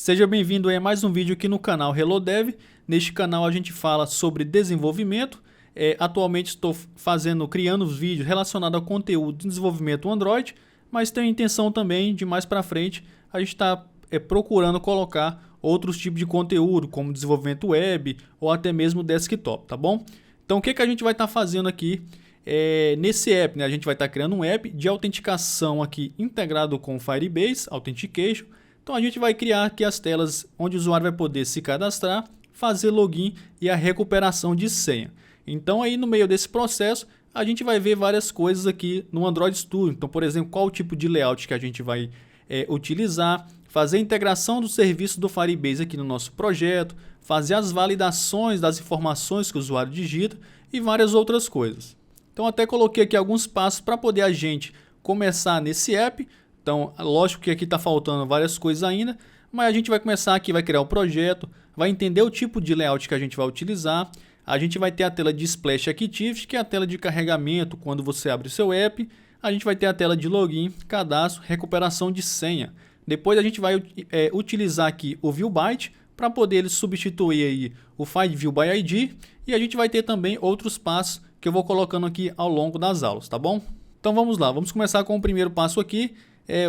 Seja bem-vindo a mais um vídeo aqui no canal HelloDev. Neste canal a gente fala sobre desenvolvimento. Atualmente estou criando vídeos relacionados ao conteúdo de desenvolvimento Android, mas tenho a intenção também de mais para frente a gente está procurando colocar outros tipos de conteúdo, como desenvolvimento web ou até mesmo desktop, tá bom? Então o que a gente vai estar fazendo aqui nesse app, né? A gente vai estar criando um app de autenticação aqui integrado com o Firebase Authentication. Então a gente vai criar aqui as telas onde o usuário vai poder se cadastrar, fazer login e a recuperação de senha. Então aí no meio desse processo a gente vai ver várias coisas aqui no Android Studio. Então, por exemplo, qual o tipo de layout que a gente vai utilizar, fazer a integração do serviço do Firebase aqui no nosso projeto, fazer as validações das informações que o usuário digita e várias outras coisas. Então até coloquei aqui alguns passos para poder a gente começar nesse app. Então, lógico que aqui está faltando várias coisas ainda, mas a gente vai começar aqui, vai criar o projeto, vai entender o tipo de layout que a gente vai utilizar. A gente vai ter a tela de Splash Activity, que é a tela de carregamento quando você abre o seu app. A gente vai ter a tela de login, cadastro, recuperação de senha. Depois a gente vai utilizar aqui o ViewByte para poder substituir aí o Find View by ID. E a gente vai ter também outros passos que eu vou colocando aqui ao longo das aulas, tá bom? Então vamos lá, vamos começar com o primeiro passo aqui.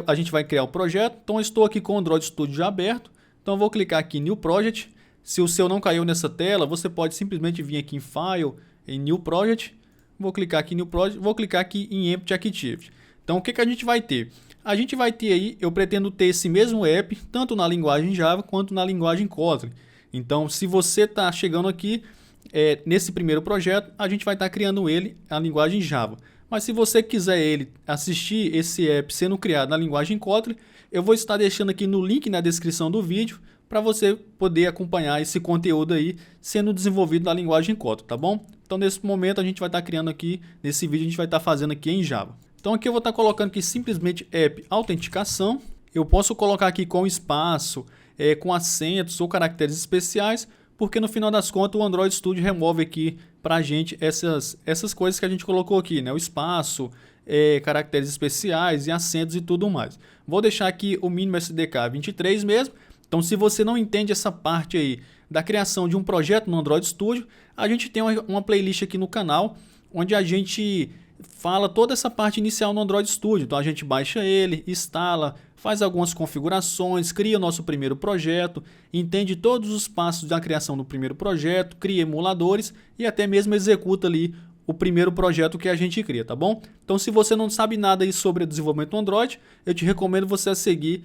A gente vai criar o projeto. Então eu estou aqui com o Android Studio já aberto. Então eu vou clicar aqui em New Project. Se o seu não caiu nessa tela, você pode simplesmente vir aqui em File, em New Project. Vou clicar aqui em New Project, vou clicar aqui em Empty Activity. Então o que a gente vai ter? A gente vai ter aí, eu pretendo ter esse mesmo app, tanto na linguagem Java quanto na linguagem Kotlin. Então se você está chegando aqui nesse primeiro projeto, a gente vai estar criando ele na linguagem Java. Mas se você quiser assistir esse app sendo criado na linguagem Kotlin, eu vou estar deixando aqui no link na descrição do vídeo para você poder acompanhar esse conteúdo aí sendo desenvolvido na linguagem Kotlin, tá bom? Então nesse momento a gente vai estar criando aqui, nesse vídeo a gente vai estar fazendo aqui em Java. Então aqui eu vou estar colocando aqui simplesmente app autenticação. Eu posso colocar aqui com espaço, com acentos ou caracteres especiais, porque no final das contas o Android Studio remove aqui para a gente essas coisas que a gente colocou aqui, né? O espaço, caracteres especiais e acentos e tudo mais. Vou deixar aqui o mínimo SDK 23 mesmo. Então se você não entende essa parte aí da criação de um projeto no Android Studio, a gente tem uma playlist aqui no canal, onde a gente fala toda essa parte inicial no Android Studio. Então a gente baixa ele, instala, faz algumas configurações, cria o nosso primeiro projeto, entende todos os passos da criação do primeiro projeto, cria emuladores e até mesmo executa ali o primeiro projeto que a gente cria, tá bom? Então se você não sabe nada aí sobre desenvolvimento Android, eu te recomendo você seguir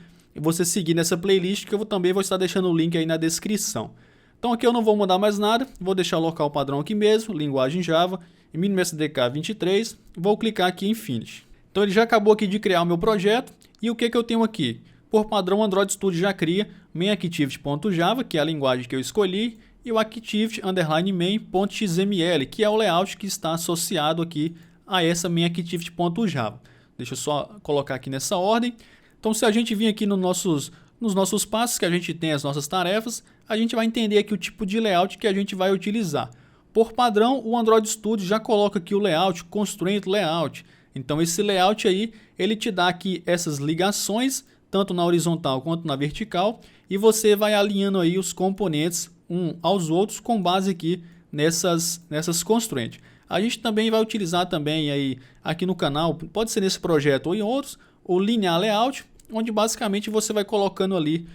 nessa playlist, que eu também vou estar deixando o link aí na descrição. Então aqui eu não vou mudar mais nada, vou deixar o local padrão aqui mesmo, linguagem Java, e mínimo SDK 23, vou clicar aqui em Finish. Então ele já acabou aqui de criar o meu projeto, e o que eu tenho aqui? Por padrão, o Android Studio já cria mainActivity.java, que é a linguagem que eu escolhi, e o Activity_main.xml, que é o layout que está associado aqui a essa mainActivity.java. Deixa eu só colocar aqui nessa ordem. Então se a gente vir aqui nos nossos passos que a gente tem, as nossas tarefas, a gente vai entender aqui o tipo de layout que a gente vai utilizar. Por padrão, o Android Studio já coloca aqui o layout, Constraint Layout. Então esse layout aí, ele te dá aqui essas ligações, tanto na horizontal quanto na vertical, e você vai alinhando aí os componentes aos outros com base aqui nessas constraints. A gente também vai utilizar também aí aqui no canal, pode ser nesse projeto ou em outros, o Linear Layout, onde basicamente você vai colocando ali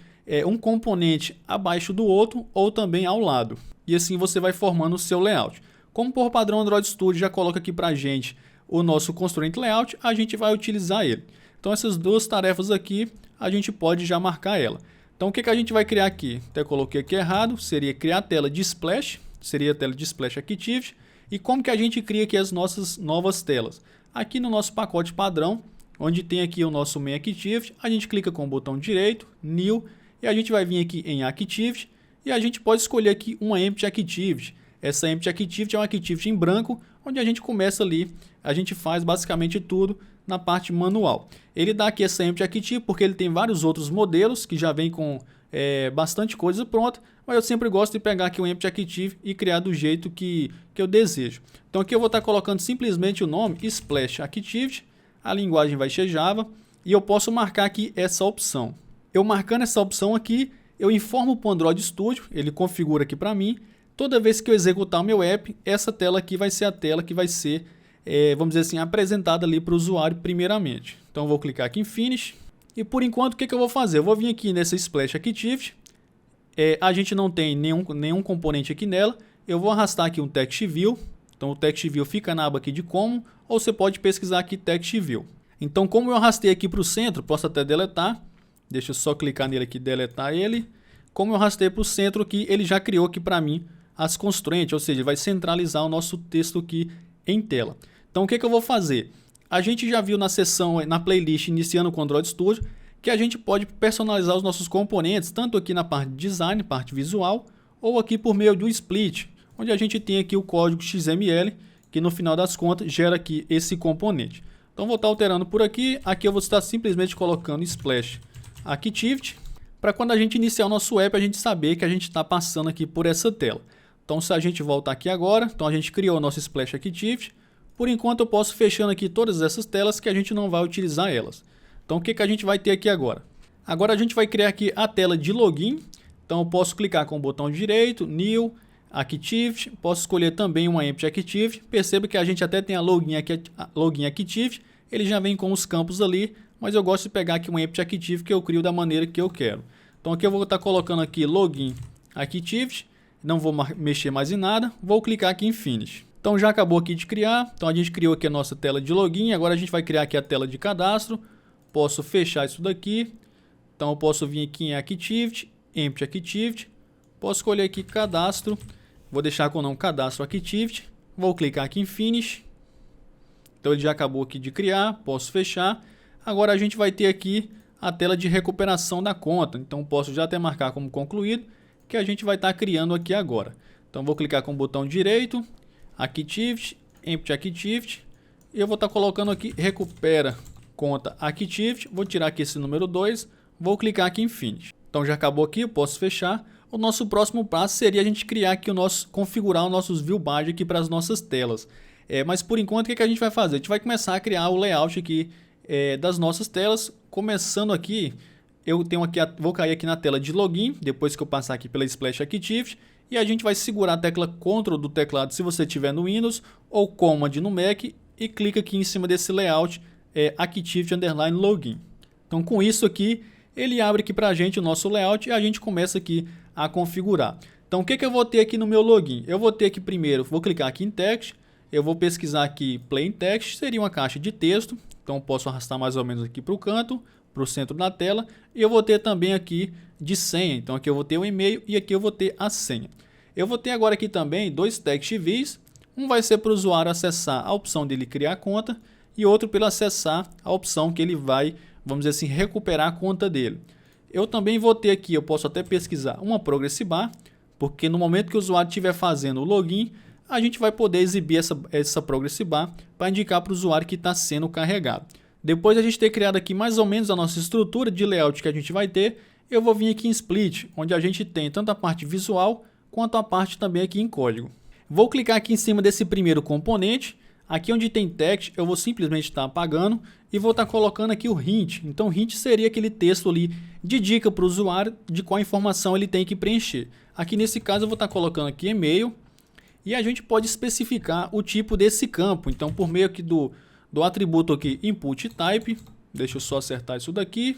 um componente abaixo do outro ou também ao lado. E assim você vai formando o seu layout. Como por padrão o Android Studio já coloca aqui para a gente o nosso Constraint Layout, a gente vai utilizar ele. Então essas duas tarefas aqui, a gente pode já marcar ela. Então o que a gente vai criar aqui? Até coloquei aqui errado, seria criar a tela de Splash, seria a tela de Splash Activity. E como que a gente cria aqui as nossas novas telas? Aqui no nosso pacote padrão, onde tem aqui o nosso Main Activity, a gente clica com o botão direito, New, e a gente vai vir aqui em Activity, e a gente pode escolher aqui uma Empty Activity. Essa Empty Activity é uma Activity em branco, onde a gente começa ali, a gente faz basicamente tudo na parte manual. Ele dá aqui essa Empty Activity porque ele tem vários outros modelos que já vem com bastante coisa pronta, mas eu sempre gosto de pegar aqui o Empty Activity e criar do jeito que eu desejo. Então aqui eu vou estar colocando simplesmente o nome Splash Activity, a linguagem vai ser Java, e eu posso marcar aqui essa opção. Eu marcando essa opção aqui, eu informo para o Android Studio, ele configura aqui para mim. Toda vez que eu executar o meu app, essa tela aqui vai ser a tela que vai ser, vamos dizer assim, apresentada ali para o usuário primeiramente. Então eu vou clicar aqui em Finish. E por enquanto o que eu vou fazer? Eu vou vir aqui nessa Splash Activity. A gente não tem nenhum componente aqui nela. Eu vou arrastar aqui um Text View. Então o Text View fica na aba aqui de Common, ou você pode pesquisar aqui Text View. Então como eu arrastei aqui para o centro, posso até deletar. Deixa eu só clicar nele aqui e deletar ele. Como eu arrastei para o centro aqui, ele já criou aqui para mim as constraints, ou seja, vai centralizar o nosso texto aqui em tela. Então o que eu vou fazer? A gente já viu na seção, na playlist iniciando com o Android Studio, que a gente pode personalizar os nossos componentes, tanto aqui na parte de design, parte visual, ou aqui por meio do split, onde a gente tem aqui o código XML, que no final das contas gera aqui esse componente. Então vou estar alterando por aqui, aqui eu vou estar simplesmente colocando Splash Activity, para quando a gente iniciar o nosso app, a gente saber que a gente está passando aqui por essa tela. Então se a gente voltar aqui agora, então a gente criou o nosso Splash Activity. Por enquanto eu posso fechando aqui todas essas telas que a gente não vai utilizar elas. Então o que a gente vai ter aqui agora? Agora a gente vai criar aqui a tela de login. Então eu posso clicar com o botão direito, New, Activity. Posso escolher também uma Empty Activity. Perceba que a gente até tem a Login Activity. Ele já vem com os campos ali. Mas eu gosto de pegar aqui uma Empty Activity que eu crio da maneira que eu quero. Então aqui eu vou estar colocando aqui Login Activity. Não vou mexer mais em nada. Vou clicar aqui em Finish. Então já acabou aqui de criar. Então a gente criou aqui a nossa tela de login. Agora a gente vai criar aqui a tela de cadastro. Posso fechar isso daqui. Então eu posso vir aqui em Activity, Empty Activity. Posso escolher aqui cadastro. Vou deixar com o nome cadastro Activity. Vou clicar aqui em Finish. Então ele já acabou aqui de criar. Posso fechar. Agora a gente vai ter aqui a tela de recuperação da conta. Então posso já até marcar como concluído, que a gente vai estar criando aqui agora. Então vou clicar com o botão direito, Activity, Empty Activity. E eu vou estar colocando aqui recupera conta Activity. Vou tirar aqui esse número 2. Vou clicar aqui em Finish. Então já acabou aqui, eu posso fechar. O nosso próximo passo seria a gente criar aqui configurar os nossos view badge aqui para as nossas telas. Mas por enquanto o que a gente vai fazer? A gente vai começar a criar o layout aqui das nossas telas. Começando aqui, eu tenho aqui, vou cair aqui na tela de login, depois que eu passar aqui pela Splash Activity. E a gente vai segurar a tecla Ctrl do teclado se você tiver no Windows, ou Command no Mac, e clica aqui em cima desse layout Activity Underline Login. Então com isso aqui, ele abre aqui para a gente o nosso layout e a gente começa aqui a configurar. Então o que eu vou ter aqui no meu login? Eu vou ter aqui primeiro, vou clicar aqui em Text, eu vou pesquisar aqui Plain Text, seria uma caixa de texto. Então posso arrastar mais ou menos aqui para o canto, para o centro da tela. E eu vou ter também aqui de senha. Então aqui eu vou ter o e-mail e aqui eu vou ter a senha. Eu vou ter agora aqui também dois text views. Um vai ser para o usuário acessar a opção dele criar conta e outro para ele acessar a opção que ele vai, vamos dizer assim, recuperar a conta dele. Eu também vou ter aqui, eu posso até pesquisar uma Progress Bar, porque no momento que o usuário estiver fazendo o login, a gente vai poder exibir essa Progress Bar para indicar para o usuário que está sendo carregado. Depois de a gente ter criado aqui mais ou menos a nossa estrutura de layout que a gente vai ter, eu vou vir aqui em Split, onde a gente tem tanto a parte visual quanto a parte também aqui em código. Vou clicar aqui em cima desse primeiro componente. Aqui onde tem text, eu vou simplesmente estar apagando e vou estar colocando aqui o hint. Então o hint seria aquele texto ali de dica para o usuário de qual informação ele tem que preencher. Aqui nesse caso eu vou estar colocando aqui e-mail e a gente pode especificar o tipo desse campo. Então por meio aqui do atributo aqui input type, deixa eu só acertar isso daqui.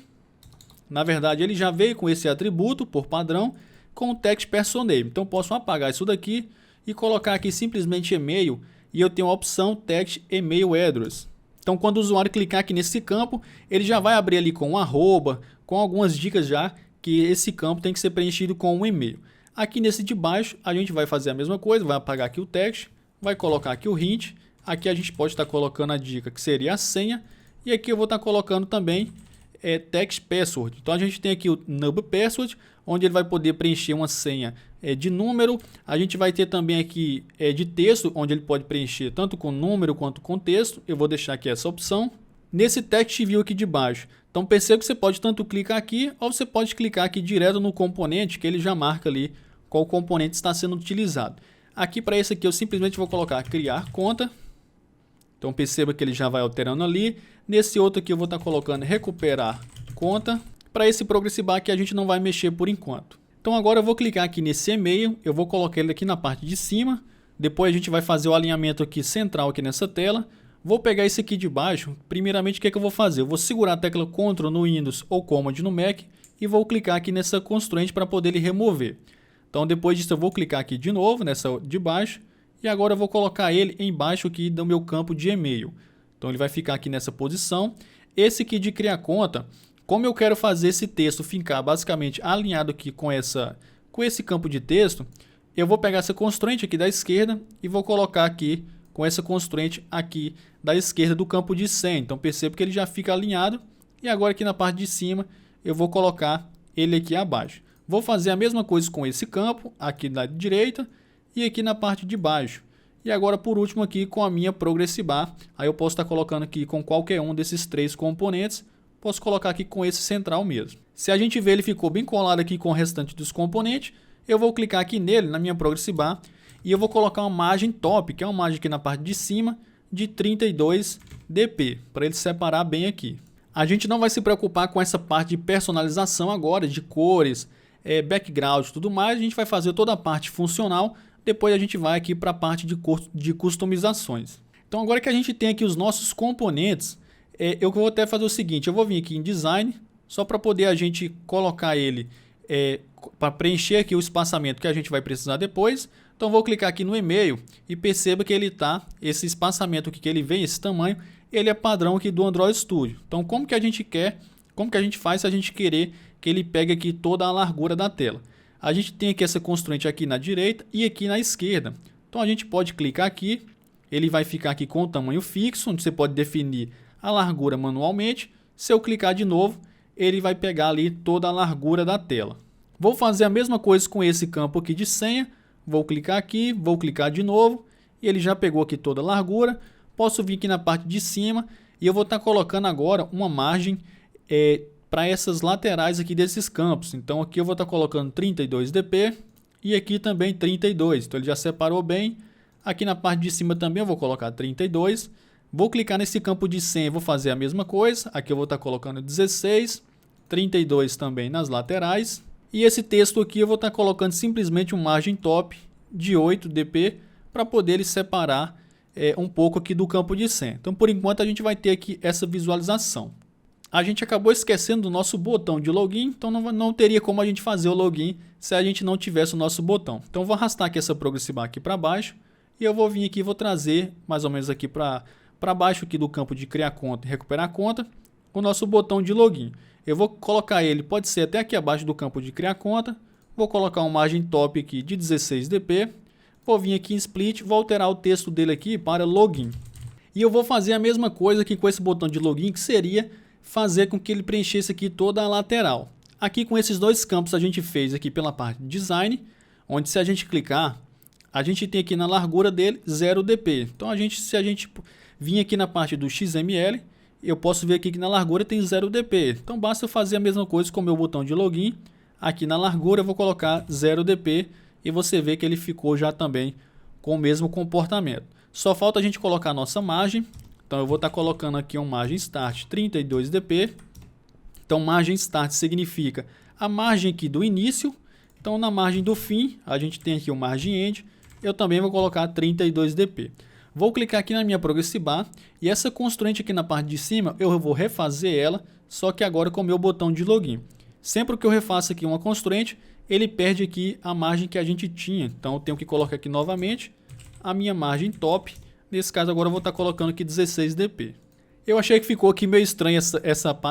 Na verdade ele já veio com esse atributo por padrão com o text person name. Então posso apagar isso daqui e colocar aqui simplesmente e-mail. E eu tenho a opção Text Email Address. Então quando o usuário clicar aqui nesse campo, ele já vai abrir ali com um arroba, com algumas dicas já que esse campo tem que ser preenchido com um e-mail. Aqui nesse de baixo a gente vai fazer a mesma coisa, vai apagar aqui o text, vai colocar aqui o hint. Aqui a gente pode estar colocando a dica que seria a senha. E aqui eu vou estar colocando também text password. Então a gente tem aqui o nub password, onde ele vai poder preencher uma senha de número. A gente vai ter também aqui de texto, onde ele pode preencher tanto com número quanto com texto. Eu vou deixar aqui essa opção. Nesse text view aqui de baixo. Então perceba que você pode tanto clicar aqui, ou você pode clicar aqui direto no componente, que ele já marca ali qual componente está sendo utilizado. Aqui para esse aqui eu simplesmente vou colocar criar conta. Então perceba que ele já vai alterando ali. Nesse outro aqui eu vou estar colocando recuperar conta. Para esse Progress Bar aqui a gente não vai mexer por enquanto. Então agora eu vou clicar aqui nesse e-mail, eu vou colocar ele aqui na parte de cima. Depois a gente vai fazer o alinhamento aqui central aqui nessa tela. Vou pegar esse aqui de baixo. Primeiramente, o que é que eu vou fazer? Eu vou segurar a tecla Ctrl no Windows ou Command no Mac e vou clicar aqui nessa constraint para poder ele remover. Então depois disso eu vou clicar aqui de novo nessa de baixo e agora eu vou colocar ele embaixo aqui do meu campo de e-mail. Então ele vai ficar aqui nessa posição. Esse aqui de criar conta, como eu quero fazer esse texto ficar basicamente alinhado aqui com esse campo de texto, eu vou pegar essa constraint aqui da esquerda e vou colocar aqui com essa constraint aqui da esquerda do campo de 100. Então perceba que ele já fica alinhado e agora aqui na parte de cima eu vou colocar ele aqui abaixo. Vou fazer a mesma coisa com esse campo aqui da direita e aqui na parte de baixo. E agora por último aqui com a minha Progress Bar. Aí eu posso estar colocando aqui com qualquer um desses 3 componentes. Posso colocar aqui com esse central mesmo. Se a gente ver, ele ficou bem colado aqui com o restante dos componentes. Eu vou clicar aqui nele, na minha Progress Bar, e eu vou colocar uma margem top, que é uma margem aqui na parte de cima, de 32 dp, para ele separar bem aqui. A gente não vai se preocupar com essa parte de personalização agora, de cores, background e tudo mais. A gente vai fazer toda a parte funcional, depois a gente vai aqui para a parte de customizações. Então agora que a gente tem aqui os nossos componentes, eu vou até fazer o seguinte, eu vou vir aqui em Design, só para poder a gente colocar ele, para preencher aqui o espaçamento que a gente vai precisar depois. Então vou clicar aqui no e-mail e perceba que ele está, esse espaçamento aqui que ele vem, esse tamanho, ele é padrão aqui do Android Studio. Então como que a gente faz se a gente querer que ele pegue aqui toda a largura da tela? A gente tem aqui essa constraint aqui na direita e aqui na esquerda. Então a gente pode clicar aqui, ele vai ficar aqui com o tamanho fixo, onde você pode definir a largura manualmente. Se eu clicar de novo, ele vai pegar ali toda a largura da tela. Vou fazer a mesma coisa com esse campo aqui de senha. Vou clicar aqui, vou clicar de novo e ele já pegou aqui toda a largura. Posso vir aqui na parte de cima e eu vou estar colocando agora uma margem para essas laterais aqui desses campos. Então aqui eu vou estar colocando 32 dp e aqui também 32. Então ele já separou bem. Aqui na parte de cima também eu vou colocar 32. Vou clicar nesse campo de 100 e vou fazer a mesma coisa. Aqui eu vou estar colocando 16, 32 também nas laterais. E esse texto aqui eu vou estar colocando simplesmente uma margem top de 8 dp para poder ele separar um pouco aqui do campo de 100. Então por enquanto a gente vai ter aqui essa visualização. A gente acabou esquecendo do nosso botão de login, então não teria como a gente fazer o login se a gente não tivesse o nosso botão. Então eu vou arrastar aqui essa Progress Bar aqui para baixo e eu vou vir aqui e vou trazer mais ou menos aqui para baixo aqui do campo de criar conta e recuperar conta o nosso botão de login. Eu vou colocar ele, pode ser até aqui abaixo do campo de criar conta. Vou colocar uma margem top aqui de 16 dp. Vou vir aqui em Split, vou alterar o texto dele aqui para login. E eu vou fazer a mesma coisa aqui com esse botão de login, que seria fazer com que ele preenchesse aqui toda a lateral. Aqui com esses dois campos a gente fez aqui pela parte de Design, onde se a gente clicar, a gente tem aqui na largura dele 0 dp. Então se a gente vir aqui na parte do XML, eu posso ver aqui que na largura tem 0 dp. Então basta eu fazer a mesma coisa com o meu botão de login. Aqui na largura eu vou colocar 0 dp e você vê que ele ficou já também com o mesmo comportamento. Só falta a gente colocar a nossa margem. Então eu vou estar colocando aqui uma margem Start 32 dp. Então margem Start significa a margem aqui do início. Então na margem do fim a gente tem aqui o margem End. Eu também vou colocar 32 dp. Vou clicar aqui na minha Progress Bar e essa constraint aqui na parte de cima eu vou refazer ela, só que agora com o meu botão de login. Sempre que eu refaço aqui uma constraint, ele perde aqui a margem que a gente tinha. Então eu tenho que colocar aqui novamente a minha margem top. Nesse caso agora eu vou estar colocando aqui 16 dp. Eu achei que ficou aqui meio estranho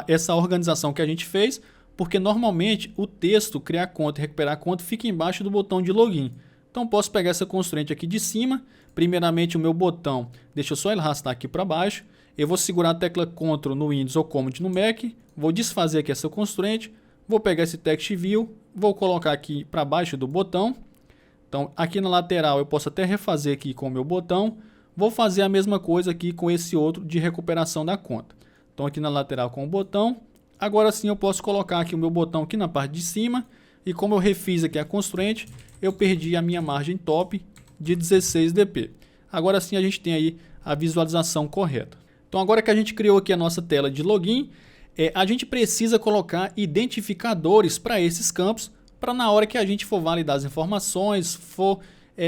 essa organização que a gente fez, porque normalmente o texto criar conta e recuperar conta fica embaixo do botão de login. Então posso pegar essa constraint aqui de cima. Primeiramente o meu botão, deixa eu só ele arrastar aqui para baixo. Eu vou segurar a tecla Ctrl no Windows ou Command no Mac. Vou desfazer aqui essa constraint. Vou pegar esse Text View, vou colocar aqui para baixo do botão. Então aqui na lateral eu posso até refazer aqui com o meu botão. Vou fazer a mesma coisa aqui com esse outro de recuperação da conta. Então aqui na lateral com o botão. Agora sim eu posso colocar aqui o meu botão aqui na parte de cima. E como eu refiz aqui a constraint, eu perdi a minha margem top de 16 dp. Agora sim a gente tem aí a visualização correta. Então agora que a gente criou aqui a nossa tela de login, A gente precisa colocar identificadores para esses campos, para na hora que a gente for validar as informações, for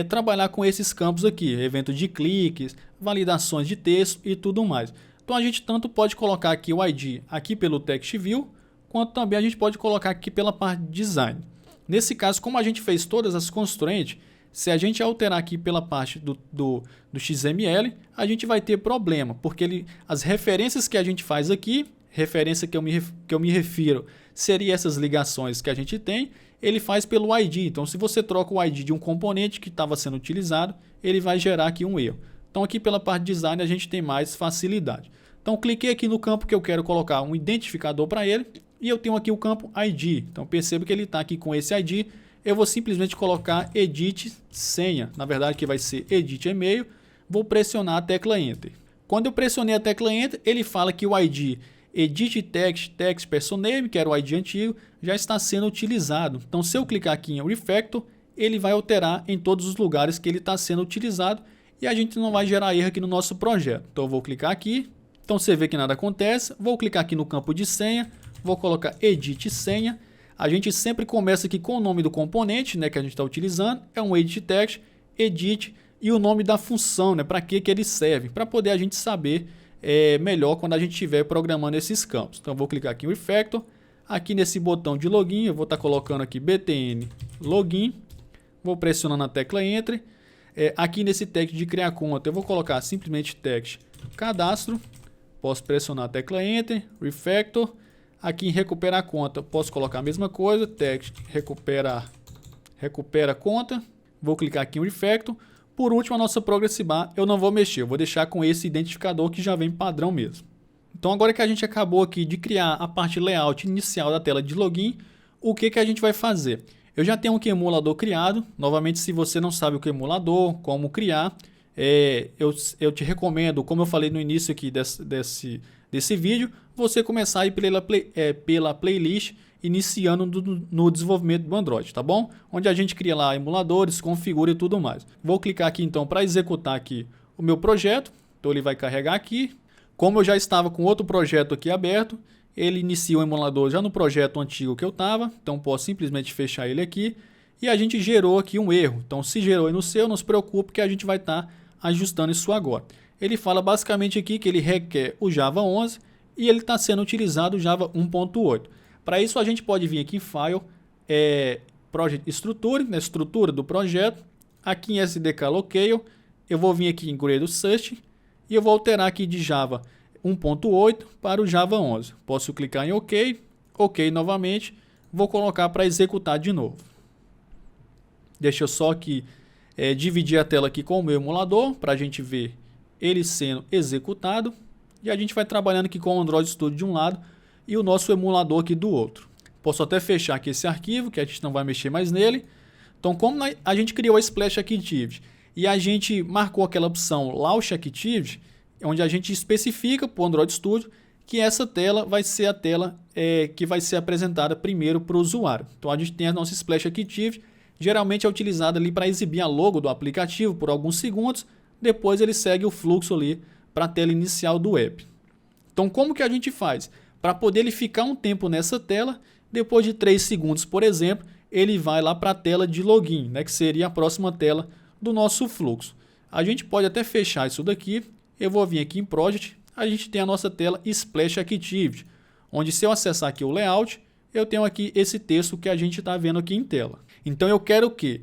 trabalhar com esses campos aqui, evento de cliques, validações de texto e tudo mais. Então a gente tanto pode colocar aqui o ID aqui pelo Text View, quanto também a gente pode colocar aqui pela parte de Design. Nesse caso, como a gente fez todas as constraints, se a gente alterar aqui pela parte do XML, a gente vai ter problema, porque as referências que a gente faz aqui, referência que eu me refiro, seria essas ligações que a gente tem, ele faz pelo ID. Então, se você troca o ID de um componente que estava sendo utilizado, ele vai gerar aqui um erro. Então, aqui pela parte de Design, a gente tem mais facilidade. Então, cliquei aqui no campo que eu quero colocar um identificador para ele, e eu tenho aqui o campo ID. Então, perceba que ele está aqui com esse ID. Eu vou simplesmente colocar Edit Senha. Na verdade, que vai ser Edit E-mail. Vou pressionar a tecla Enter. Quando eu pressionei a tecla Enter, ele fala que o ID Edit Text Person Name, que era o ID antigo, já está sendo utilizado. Então, se eu clicar aqui em Refactor, ele vai alterar em todos os lugares que ele está sendo utilizado e a gente não vai gerar erro aqui no nosso projeto. Então, eu vou clicar aqui. Então, você vê que nada acontece. Vou clicar aqui no campo de senha. Vou colocar Edit Senha. A gente sempre começa aqui com o nome do componente, né, que a gente está utilizando. É um Edit Text, Edit e o nome da função, né, para que ele serve. Para poder a gente saber melhor quando a gente estiver programando esses campos. Então, eu vou clicar aqui em Refactor. Aqui nesse botão de login, eu vou estar colocando aqui btn login. Vou pressionando a tecla Enter. Aqui nesse text de criar conta, eu vou colocar simplesmente text cadastro. Posso pressionar a tecla Enter, Refactor. Aqui em recuperar conta, posso colocar a mesma coisa, text recupera conta. Vou clicar aqui em Refactor. Por último, a nossa Progress Bar eu não vou mexer, eu vou deixar com esse identificador que já vem padrão mesmo. Então, agora que a gente acabou aqui de criar a parte layout inicial da tela de login, o que a gente vai fazer? Eu já tenho um emulador criado. Novamente, se você não sabe o que é emulador, como criar, eu te recomendo, como eu falei no início aqui desse vídeo, você começar a ir pela playlist iniciando no desenvolvimento do Android, tá bom? Onde a gente cria lá emuladores, configura e tudo mais. Vou clicar aqui então para executar aqui o meu projeto. Então ele vai carregar aqui. Como eu já estava com outro projeto aqui aberto, ele inicia o emulador já no projeto antigo que eu estava. Então posso simplesmente fechar ele aqui. E a gente gerou aqui um erro. Então se gerou aí no seu, não se preocupe que a gente vai estar ajustando isso agora. Ele fala basicamente aqui que ele requer o Java 11 e ele está sendo utilizado o Java 1.8. Para isso a gente pode vir aqui em File, Project Structure, na estrutura do projeto. Aqui em SDK Locale, eu vou vir aqui em Gradle Search e eu vou alterar aqui de Java 1.8 para o Java 11. Posso clicar em OK, OK novamente, vou colocar para executar de novo. Deixa eu só aqui dividir a tela aqui com o meu emulador para a gente ver ele sendo executado. E a gente vai trabalhando aqui com o Android Studio de um lado e o nosso emulador aqui do outro. Posso até fechar aqui esse arquivo, que a gente não vai mexer mais nele. Então, como a gente criou a Splash Activity e a gente marcou aquela opção Launch Activity, onde a gente especifica para o Android Studio que essa tela vai ser a tela que vai ser apresentada primeiro para o usuário. Então, a gente tem a nossa Splash Activity, geralmente é utilizada ali para exibir a logo do aplicativo por alguns segundos, depois ele segue o fluxo ali para a tela inicial do app. Então, como que a gente faz? Para poder ele ficar um tempo nessa tela, depois de 3 segundos, por exemplo, ele vai lá para a tela de login, né, que seria a próxima tela do nosso fluxo. A gente pode até fechar isso daqui. Eu vou vir aqui em Project, a gente tem a nossa tela Splash Activity, onde se eu acessar aqui o Layout, eu tenho aqui esse texto que a gente está vendo aqui em tela. Então eu quero que,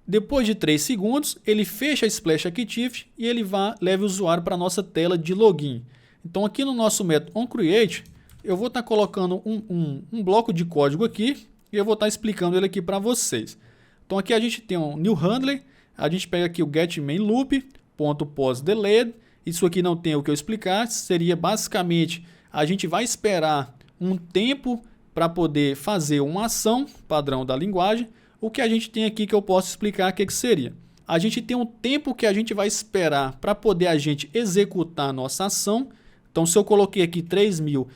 depois de 3 segundos, ele feche a Splash Activity e ele leve o usuário para a nossa tela de login. Então aqui no nosso método onCreate, eu vou estar colocando um bloco de código aqui e eu vou estar explicando ele aqui para vocês. Então aqui a gente tem um new handler, a gente pega aqui o getMainLoop.postDelayed. Isso aqui não tem o que eu explicar, seria basicamente a gente vai esperar um tempo para poder fazer uma ação padrão da linguagem. O que a gente tem aqui que eu posso explicar o que seria. A gente tem um tempo que a gente vai esperar para poder a gente executar a nossa ação. Então se eu coloquei aqui 3.000,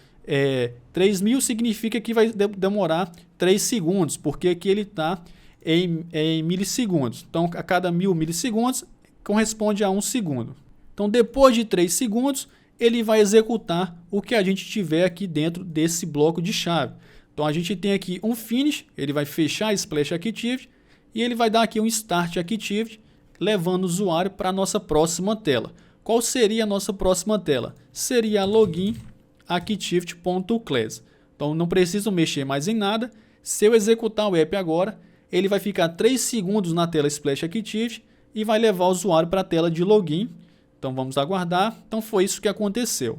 3.000 significa que vai demorar 3 segundos, porque aqui ele está em milissegundos. Então a cada 1000 milissegundos corresponde a 1 segundo. Então depois de 3 segundos, ele vai executar o que a gente tiver aqui dentro desse bloco de chave. Então a gente tem aqui um finish, ele vai fechar a Splash Activity e ele vai dar aqui um Start Activity, levando o usuário para a nossa próxima tela. Qual seria a nossa próxima tela? Seria a login activity.class. Então não preciso mexer mais em nada. Se eu executar o app agora, ele vai ficar 3 segundos na tela Splash Activity e vai levar o usuário para a tela de login. Então vamos aguardar. Então foi isso que aconteceu.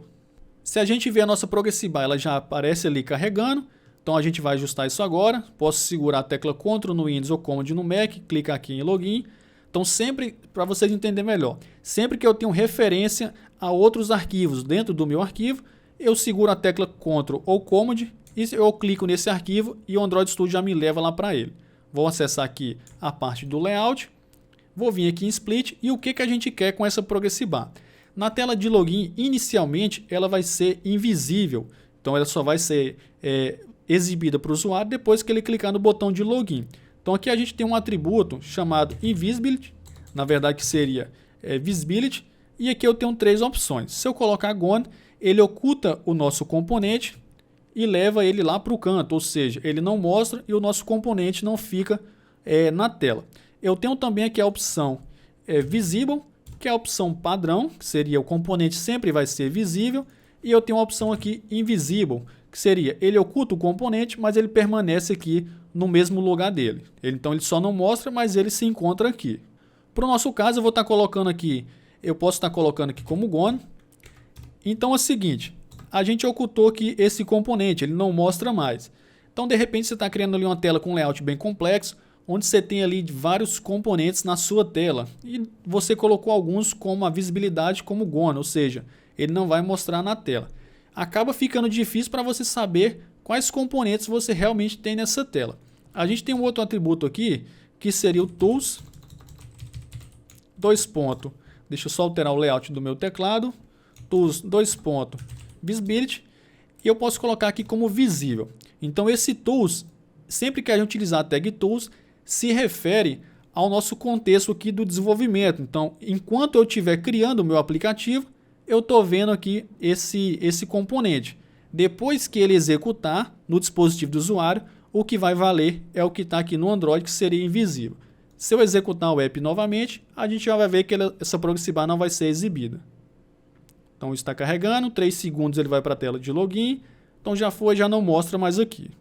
Se a gente ver a nossa Progressive Bar, ela já aparece ali carregando. Então a gente vai ajustar isso agora. Posso segurar a tecla Ctrl no Windows ou Command no Mac, clicar aqui em login. Então sempre, para vocês entenderem melhor, sempre que eu tenho referência a outros arquivos dentro do meu arquivo, eu seguro a tecla Ctrl ou Command e eu clico nesse arquivo e o Android Studio já me leva lá para ele. Vou acessar aqui a parte do layout, vou vir aqui em Split e o que a gente quer com essa Progressive Bar? Na tela de login, inicialmente, ela vai ser invisível, então ela só vai ser exibida para o usuário depois que ele clicar no botão de login. Então aqui a gente tem um atributo chamado Invisibility, na verdade que seria Visibility, e aqui eu tenho 3 opções. Se eu colocar Gone, ele oculta o nosso componente e leva ele lá para o canto, ou seja, ele não mostra e o nosso componente não fica na tela. Eu tenho também aqui a opção Visible, que é a opção padrão, que seria o componente sempre vai ser visível, e eu tenho a opção aqui Invisible, que seria ele oculta o componente, mas ele permanece aqui no mesmo lugar dele. Então ele só não mostra, mas ele se encontra aqui. Para o nosso caso, eu vou estar colocando aqui, eu posso estar colocando aqui como Gone. Então é o seguinte, a gente ocultou aqui esse componente, ele não mostra mais. Então de repente você está criando ali uma tela com um layout bem complexo, onde você tem ali vários componentes na sua tela e você colocou alguns como a visibilidade como Gone, ou seja, ele não vai mostrar na tela. Acaba ficando difícil para você saber quais componentes você realmente tem nessa tela. A gente tem um outro atributo aqui, que seria o Tools, deixa eu só alterar o layout do meu teclado, Tools, Visibility, e eu posso colocar aqui como visível. Então esse Tools, sempre que a gente utilizar a tag Tools, se refere ao nosso contexto aqui do desenvolvimento. Então, enquanto eu estiver criando o meu aplicativo, eu estou vendo aqui esse componente. Depois que ele executar no dispositivo do usuário, o que vai valer é o que está aqui no Android, que seria invisível. Se eu executar o app novamente, a gente já vai ver que essa Progressive Bar não vai ser exibida. Então está carregando, 3 segundos ele vai para a tela de login, então já foi, já não mostra mais aqui.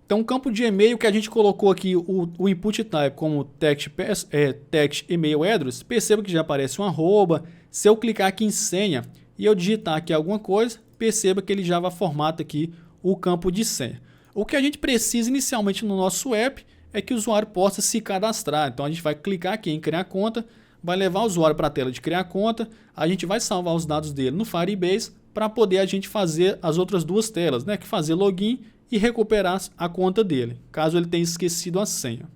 Então o campo de e-mail que a gente colocou aqui, o input type como text email address, perceba que já aparece um arroba. Se eu clicar aqui em senha e eu digitar aqui alguma coisa, perceba que ele já vai formatar aqui o campo de senha. O que a gente precisa inicialmente no nosso app é que o usuário possa se cadastrar. Então a gente vai clicar aqui em criar conta, vai levar o usuário para a tela de criar conta, a gente vai salvar os dados dele no Firebase para poder a gente fazer as outras duas telas, né? Que fazer login e recuperar a conta dele, caso ele tenha esquecido a senha.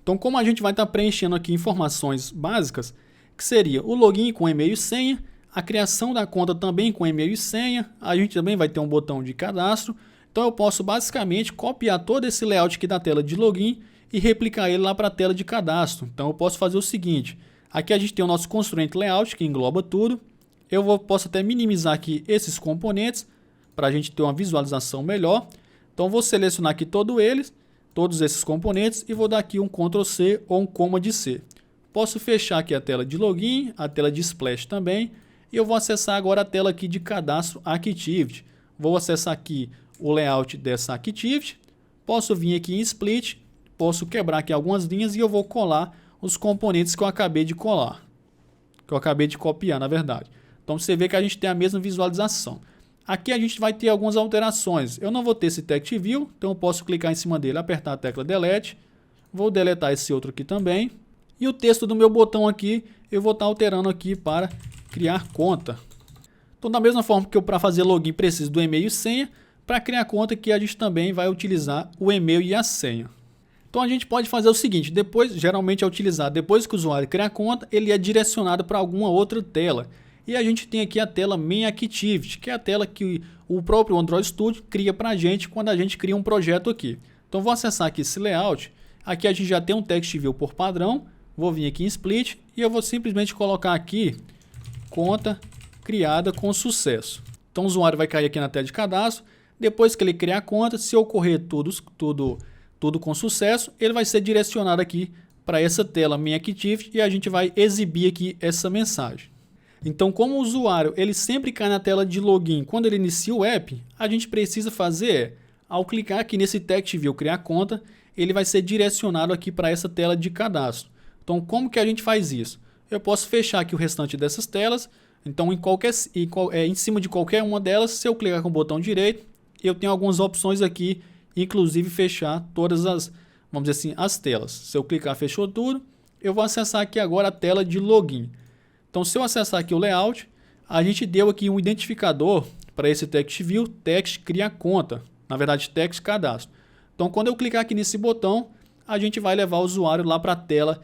Então como a gente vai estar preenchendo aqui informações básicas, que seria o login com e-mail e senha, a criação da conta também com e-mail e senha, a gente também vai ter um botão de cadastro, então eu posso basicamente copiar todo esse layout aqui da tela de login e replicar ele lá para a tela de cadastro. Então eu posso fazer o seguinte, aqui a gente tem o nosso constraint layout que engloba tudo, posso até minimizar aqui esses componentes para a gente ter uma visualização melhor. Então vou selecionar aqui todos esses componentes e vou dar aqui um Ctrl C ou um Command C. Posso fechar aqui a tela de login, a tela de splash também, e eu vou acessar agora a tela aqui de cadastro Activity. Vou acessar aqui o layout dessa Activity, posso vir aqui em Split, posso quebrar aqui algumas linhas e eu vou colar os componentes que eu acabei de copiar, na verdade. Então você vê que a gente tem a mesma visualização. Aqui a gente vai ter algumas alterações. Eu não vou ter esse text view, então eu posso clicar em cima dele, apertar a tecla delete. Vou deletar esse outro aqui também. E o texto do meu botão aqui, eu vou estar alterando aqui para criar conta. Então da mesma forma que eu para fazer login preciso do e-mail e senha, para criar conta aqui a gente também vai utilizar o e-mail e a senha. Então a gente pode fazer o seguinte, geralmente é utilizado depois que o usuário criar a conta, ele é direcionado para alguma outra tela. E a gente tem aqui a tela Main Activity, que é a tela que o próprio Android Studio cria para a gente quando a gente cria um projeto aqui. Então vou acessar aqui esse layout, aqui a gente já tem um text view por padrão, vou vir aqui em Split e eu vou simplesmente colocar aqui conta criada com sucesso. Então o usuário vai cair aqui na tela de cadastro. Depois que ele criar a conta, se ocorrer tudo com sucesso, ele vai ser direcionado aqui para essa tela Main Activity e a gente vai exibir aqui essa mensagem. Então, como o usuário ele sempre cai na tela de login quando ele inicia o app, a gente precisa fazer ao clicar aqui nesse Text View criar conta, ele vai ser direcionado aqui para essa tela de cadastro. Então, como que a gente faz isso? Eu posso fechar aqui o restante dessas telas. Então, em cima de qualquer uma delas, se eu clicar com o botão direito, eu tenho algumas opções aqui, inclusive fechar todas as, vamos dizer assim, as telas. Se eu clicar fechou tudo, eu vou acessar aqui agora a tela de login. Então, se eu acessar aqui o layout, a gente deu aqui um identificador para esse Text View, Text Cria Conta. Na verdade, Text Cadastro. Então, quando eu clicar aqui nesse botão, a gente vai levar o usuário lá para a tela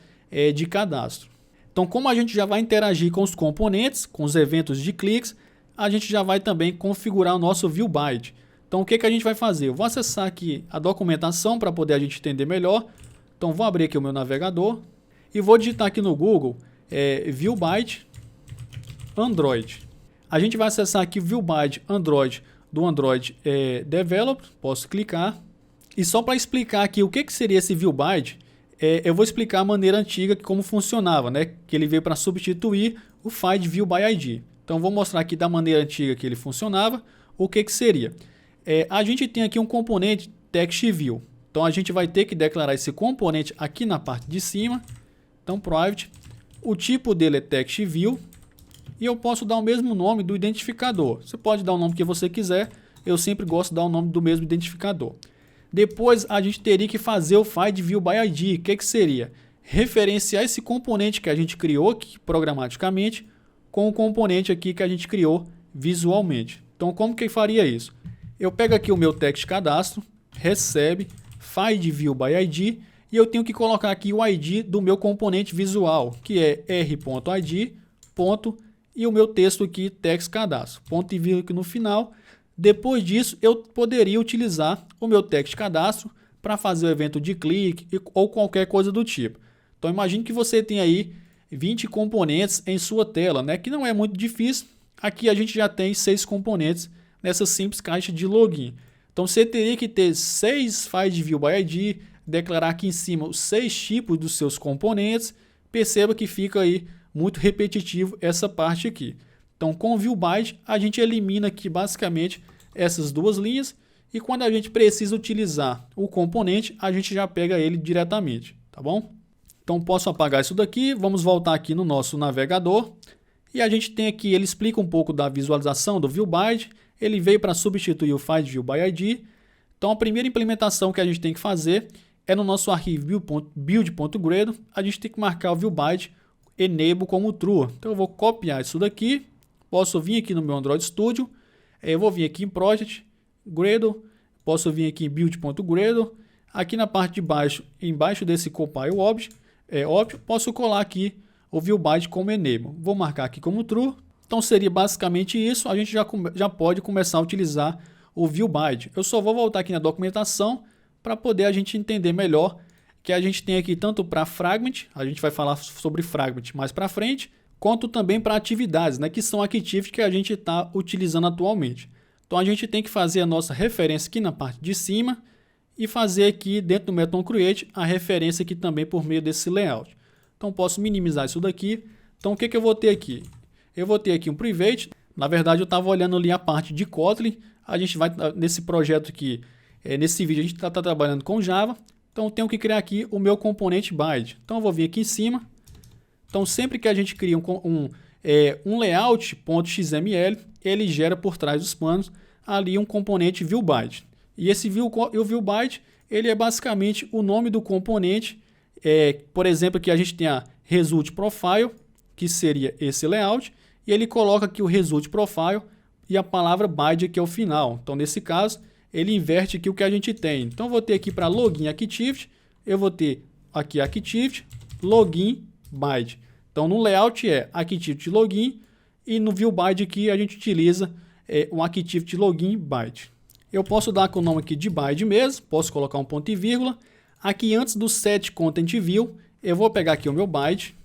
de cadastro. Então, como a gente já vai interagir com os componentes, com os eventos de cliques, a gente já vai também configurar o nosso View Byte. Então, o que a gente vai fazer? Eu vou acessar aqui a documentação para poder a gente entender melhor. Então, vou abrir aqui o meu navegador e vou digitar aqui no Google View Byte Android. A gente vai acessar aqui o View Byte Android do Android Developer. Posso clicar. E só para explicar aqui o que seria esse View Byte, eu vou explicar a maneira antiga, como funcionava, né? Que ele veio para substituir o Find View by ID. Então, vou mostrar aqui da maneira antiga que ele funcionava, o que seria. A gente tem aqui um componente Text View. Então, a gente vai ter que declarar esse componente aqui na parte de cima. Então, private. O tipo dele é Text View. E eu posso dar o mesmo nome do identificador. Você pode dar o nome que você quiser. Eu sempre gosto de dar o nome do mesmo identificador. Depois, a gente teria que fazer o Find View by ID. O que seria? Referenciar esse componente que a gente criou aqui programaticamente com o componente aqui que a gente criou visualmente. Então, como que faria isso? Eu pego aqui o meu text cadastro, recebe, Find View by ID, e eu tenho que colocar aqui o ID do meu componente visual, que é r.id, ponto, e o meu texto aqui, text cadastro, ponto e vírgula aqui no final. Depois disso, eu poderia utilizar o meu text cadastro para fazer o evento de clique ou qualquer coisa do tipo. Então, imagine que você tem aí 20 componentes em sua tela, né? Que não é muito difícil. Aqui a gente já tem 6 componentes nessa simples caixa de login. Então, você teria que ter 6 Find View by ID, declarar aqui em cima os 6 tipos dos seus componentes. Perceba que fica aí muito repetitivo essa parte aqui. Então, com o View Byte, a gente elimina aqui basicamente essas duas linhas e quando a gente precisa utilizar o componente, a gente já pega ele diretamente, tá bom? Então, posso apagar isso daqui, vamos voltar aqui no nosso navegador e a gente tem aqui, ele explica um pouco da visualização do View Byte, ele veio para substituir o Find View by ID. Então, a primeira implementação que a gente tem que fazer é no nosso arquivo build.gradle, a gente tem que marcar o View Byte Enable como True. Então, eu vou copiar isso daqui. Posso vir aqui no meu Android Studio, eu vou vir aqui em Project, Gradle, posso vir aqui em Build.Gradle, aqui na parte de baixo, embaixo desse Compile Object, posso colar aqui o View Byte como Enable. Vou marcar aqui como True, então seria basicamente isso, a gente já pode começar a utilizar o View Byte. Eu só vou voltar aqui na documentação para poder a gente entender melhor que a gente tem aqui tanto para Fragment, a gente vai falar sobre Fragment mais para frente, quanto também para atividades, né, que são activities que a gente está utilizando atualmente. Então, a gente tem que fazer a nossa referência aqui na parte de cima e fazer aqui dentro do Method Create a referência aqui também por meio desse layout. Então, posso minimizar isso daqui. Então, o que eu vou ter aqui? Eu vou ter aqui um private. Na verdade, eu estava olhando ali a parte de Kotlin. A gente vai, nesse projeto aqui, nesse vídeo, a gente está trabalhando com Java. Então, eu tenho que criar aqui o meu componente byte. Então, eu vou vir aqui em cima. Então, sempre que a gente cria um layout.xml, ele gera por trás dos panos ali um componente ViewByte. E esse ViewByte, ele é basicamente o nome do componente. Por exemplo, aqui a gente tem a Result Profile, que seria esse layout, e ele coloca aqui o Result Profile e a palavra byte aqui ao final. Então, nesse caso, ele inverte aqui o que a gente tem. Então, eu vou ter aqui para Login Activity, eu vou ter aqui Activity, Login, byte. Então, no layout é Activity Login e no View Byte aqui a gente utiliza um Activity Login byte. Eu posso dar com o nome aqui de byte mesmo, posso colocar um ponto e vírgula. Aqui antes do set content view, eu vou pegar aqui o meu byte,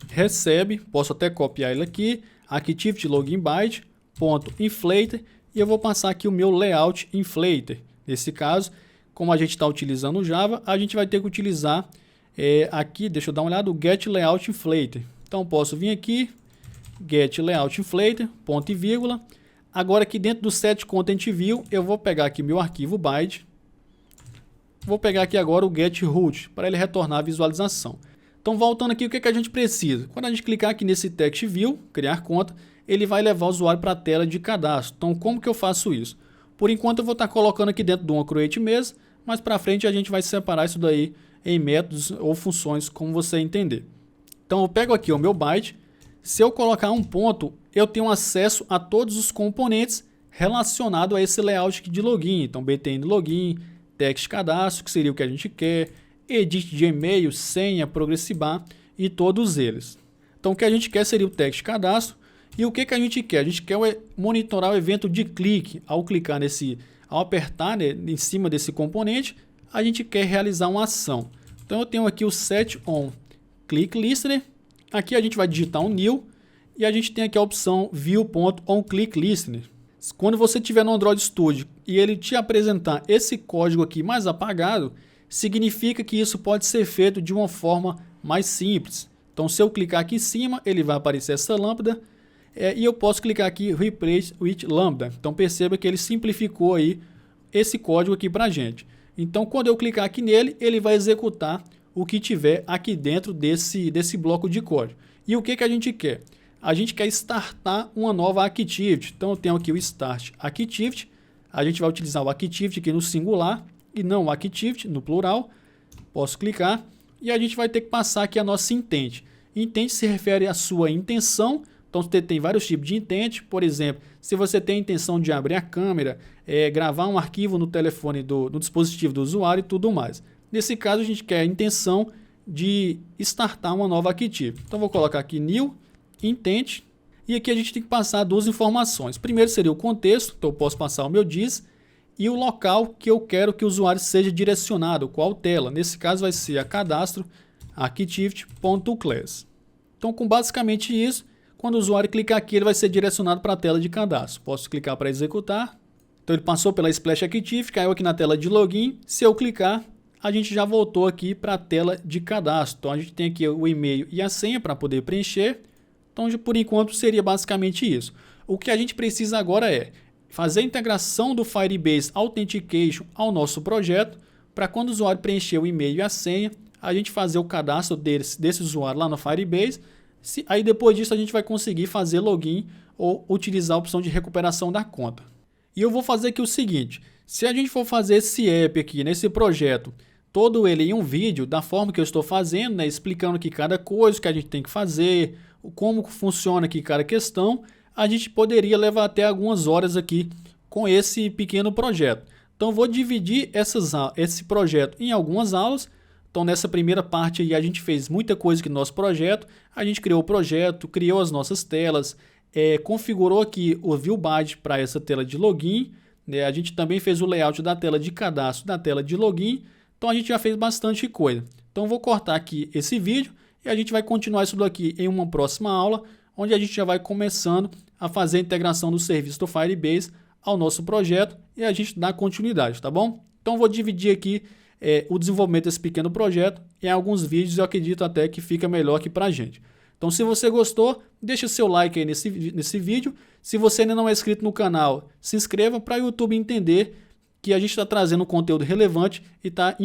recebe, posso até copiar ele aqui, Activity Login byte, ponto inflate, e eu vou passar aqui o meu layout inflator. Nesse caso, como a gente está utilizando o Java, a gente vai ter que utilizar aqui, deixa eu dar uma olhada, o get layout inflator. Então posso vir aqui, get layout inflator, ponto e vírgula. Agora aqui dentro do set content view, eu vou pegar aqui meu arquivo byte. Vou pegar aqui agora o get root, para ele retornar a visualização. Então voltando aqui, o que a gente precisa? Quando a gente clicar aqui nesse text view, criar conta, ele vai levar o usuário para a tela de cadastro. Então como que eu faço isso? Por enquanto eu vou estar colocando aqui dentro de uma create mesa, mas para frente a gente vai separar isso daí em métodos ou funções, como você entender. Então eu pego aqui o meu byte. Se eu colocar um ponto, eu tenho acesso a todos os componentes relacionados a esse layout aqui de login. Então, btn login, text cadastro, que seria o que a gente quer, edit de e-mail, senha, progressive bar e todos eles. Então, o que a gente quer seria o text cadastro. E o que a gente quer? A gente quer monitorar o evento de clique. Ao clicar ao apertar, né, em cima desse componente, a gente quer realizar uma ação. Então, eu tenho aqui o set on click listener. Aqui a gente vai digitar um new e a gente tem aqui a opção view.onClickListener. Quando você tiver no Android Studio e ele te apresentar esse código aqui mais apagado, significa que isso pode ser feito de uma forma mais simples. Então, se eu clicar aqui em cima, ele vai aparecer essa lambda e eu posso clicar aqui Replace with Lambda. Então, perceba que ele simplificou aí esse código aqui para a gente. Então, quando eu clicar aqui nele, ele vai executar o que tiver aqui dentro desse bloco de código. E o que a gente quer? A gente quer startar uma nova activity. Então eu tenho aqui o start activity. A gente vai utilizar o activity aqui no singular e não o activity no plural. Posso clicar e a gente vai ter que passar aqui a nossa intent. Intent se refere à sua intenção. Então você tem vários tipos de intent. Por exemplo, se você tem a intenção de abrir a câmera, gravar um arquivo no telefone no dispositivo do usuário e tudo mais. Nesse caso, a gente quer a intenção de startar uma nova activity. Então, vou colocar aqui new intent. E aqui a gente tem que passar duas informações. Primeiro seria o contexto, então eu posso passar o meu diz. E o local que eu quero que o usuário seja direcionado, qual tela. Nesse caso vai ser a cadastro activity.class. Então, com basicamente isso, quando o usuário clicar aqui, ele vai ser direcionado para a tela de cadastro. Posso clicar para executar. Então, ele passou pela Splash Activity, caiu aqui na tela de login. Se eu clicar, a gente já voltou aqui para a tela de cadastro. Então, a gente tem aqui o e-mail e a senha para poder preencher. Então, por enquanto, seria basicamente isso. O que a gente precisa agora é fazer a integração do Firebase Authentication ao nosso projeto, para quando o usuário preencher o e-mail e a senha, a gente fazer o cadastro desse usuário lá no Firebase. Aí, depois disso, a gente vai conseguir fazer login ou utilizar a opção de recuperação da conta. E eu vou fazer aqui o seguinte. Se a gente for fazer esse app aqui, nesse projeto, todo ele em um vídeo, da forma que eu estou fazendo, né, explicando aqui cada coisa que a gente tem que fazer, como funciona aqui cada questão, a gente poderia levar até algumas horas aqui com esse pequeno projeto. Então, vou dividir esse projeto em algumas aulas. Então, nessa primeira parte aí, a gente fez muita coisa aqui no nosso projeto. A gente criou o projeto, criou as nossas telas, configurou aqui o view badge para essa tela de login. A gente também fez o layout da tela de cadastro, da tela de login. Então, a gente já fez bastante coisa. Então, vou cortar aqui esse vídeo e a gente vai continuar isso daqui em uma próxima aula, onde a gente já vai começando a fazer a integração do serviço do Firebase ao nosso projeto e a gente dá continuidade, tá bom? Então, vou dividir aqui o desenvolvimento desse pequeno projeto em alguns vídeos. Eu acredito até que fica melhor aqui pra gente. Então, se você gostou, deixa seu like aí nesse vídeo. Se você ainda não é inscrito no canal, se inscreva para o YouTube entender que a gente está trazendo conteúdo relevante e está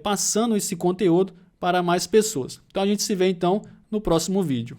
passando esse conteúdo para mais pessoas. Então, a gente se vê então no próximo vídeo.